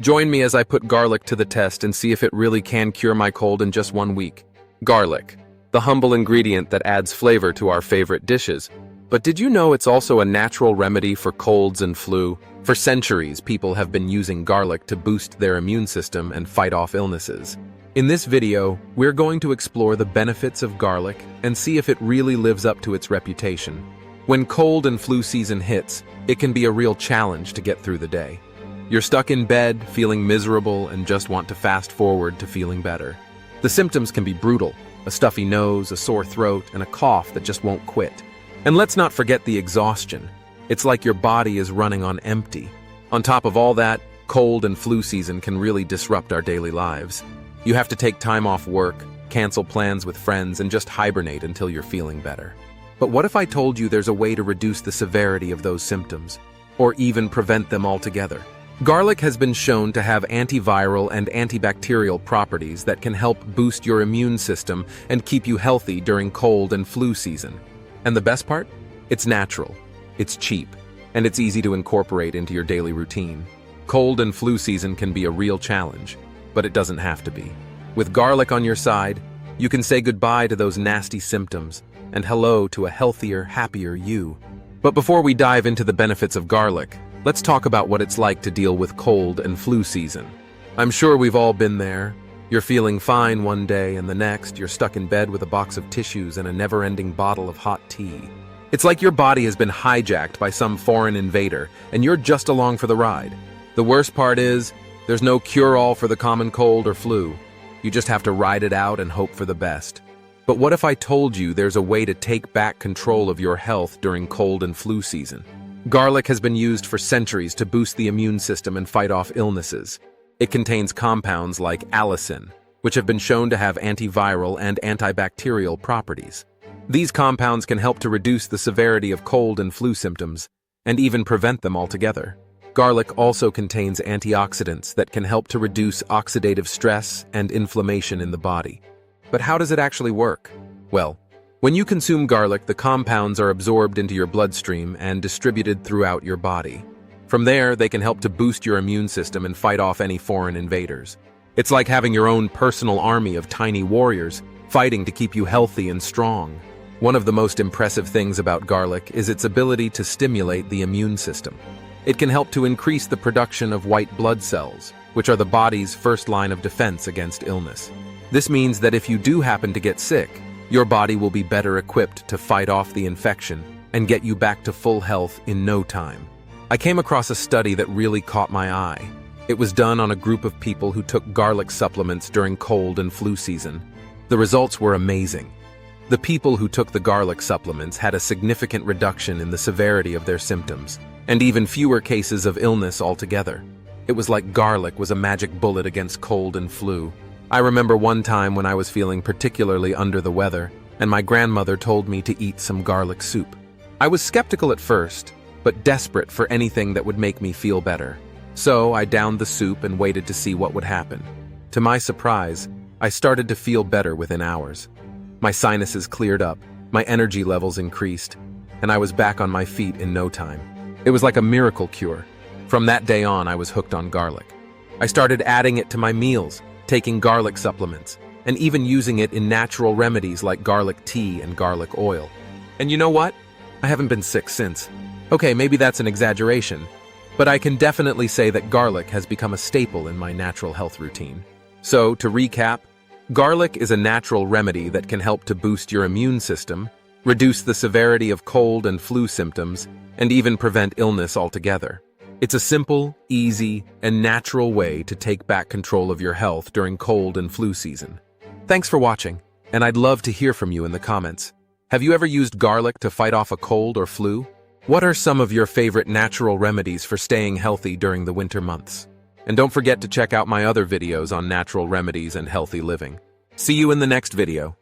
Join me as I put garlic to the test and see if it really can cure my cold in just 1 week. Garlic, the humble ingredient that adds flavor to our favorite dishes. But did you know it's also a natural remedy for colds and flu? For centuries, people have been using garlic to boost their immune system and fight off illnesses. In this video, we're going to explore the benefits of garlic and see if it really lives up to its reputation. When cold and flu season hits, it can be a real challenge to get through the day. You're stuck in bed, feeling miserable, and just want to fast forward to feeling better. The symptoms can be brutal: a stuffy nose, a sore throat, and a cough that just won't quit. And let's not forget the exhaustion. It's like your body is running on empty. On top of all that, cold and flu season can really disrupt our daily lives. You have to take time off work, cancel plans with friends, and just hibernate until you're feeling better. But what if I told you there's a way to reduce the severity of those symptoms, or even prevent them altogether? Garlic has been shown to have antiviral and antibacterial properties that can help boost your immune system and keep you healthy during cold and flu season. And the best part? It's natural, it's cheap, and it's easy to incorporate into your daily routine. Cold and flu season can be a real challenge, but it doesn't have to be. With garlic on your side, you can say goodbye to those nasty symptoms and hello to a healthier, happier you. But before we dive into the benefits of garlic, let's talk about what it's like to deal with cold and flu season. I'm sure we've all been there. You're feeling fine one day, and the next, you're stuck in bed with a box of tissues and a never-ending bottle of hot tea. It's like your body has been hijacked by some foreign invader, and you're just along for the ride. The worst part is, there's no cure-all for the common cold or flu. You just have to ride it out and hope for the best. But what if I told you there's a way to take back control of your health during cold and flu season? Garlic has been used for centuries to boost the immune system and fight off illnesses. It contains compounds like allicin, which have been shown to have antiviral and antibacterial properties. These compounds can help to reduce the severity of cold and flu symptoms, and even prevent them altogether. Garlic also contains antioxidants that can help to reduce oxidative stress and inflammation in the body. But how does it actually work? Well, when you consume garlic, the compounds are absorbed into your bloodstream and distributed throughout your body. From there, they can help to boost your immune system and fight off any foreign invaders. It's like having your own personal army of tiny warriors fighting to keep you healthy and strong. One of the most impressive things about garlic is its ability to stimulate the immune system. It can help to increase the production of white blood cells, which are the body's first line of defense against illness. This means that if you do happen to get sick, your body will be better equipped to fight off the infection and get you back to full health in no time. I came across a study that really caught my eye. It was done on a group of people who took garlic supplements during cold and flu season. The results were amazing. The people who took the garlic supplements had a significant reduction in the severity of their symptoms, and even fewer cases of illness altogether. It was like garlic was a magic bullet against cold and flu. I remember one time when I was feeling particularly under the weather, and my grandmother told me to eat some garlic soup. I was skeptical at first, but desperate for anything that would make me feel better. So I downed the soup and waited to see what would happen. To my surprise, I started to feel better within hours. My sinuses cleared up, my energy levels increased, and I was back on my feet in no time. It was like a miracle cure. From that day on, I was hooked on garlic. I started adding it to my meals, taking garlic supplements, and even using it in natural remedies like garlic tea and garlic oil. And you know what? I haven't been sick since. Okay, maybe that's an exaggeration, but I can definitely say that garlic has become a staple in my natural health routine. So, to recap, garlic is a natural remedy that can help to boost your immune system, reduce the severity of cold and flu symptoms, and even prevent illness altogether. It's a simple, easy, and natural way to take back control of your health during cold and flu season. Thanks for watching, and I'd love to hear from you in the comments. Have you ever used garlic to fight off a cold or flu? What are some of your favorite natural remedies for staying healthy during the winter months? And don't forget to check out my other videos on natural remedies and healthy living. See you in the next video.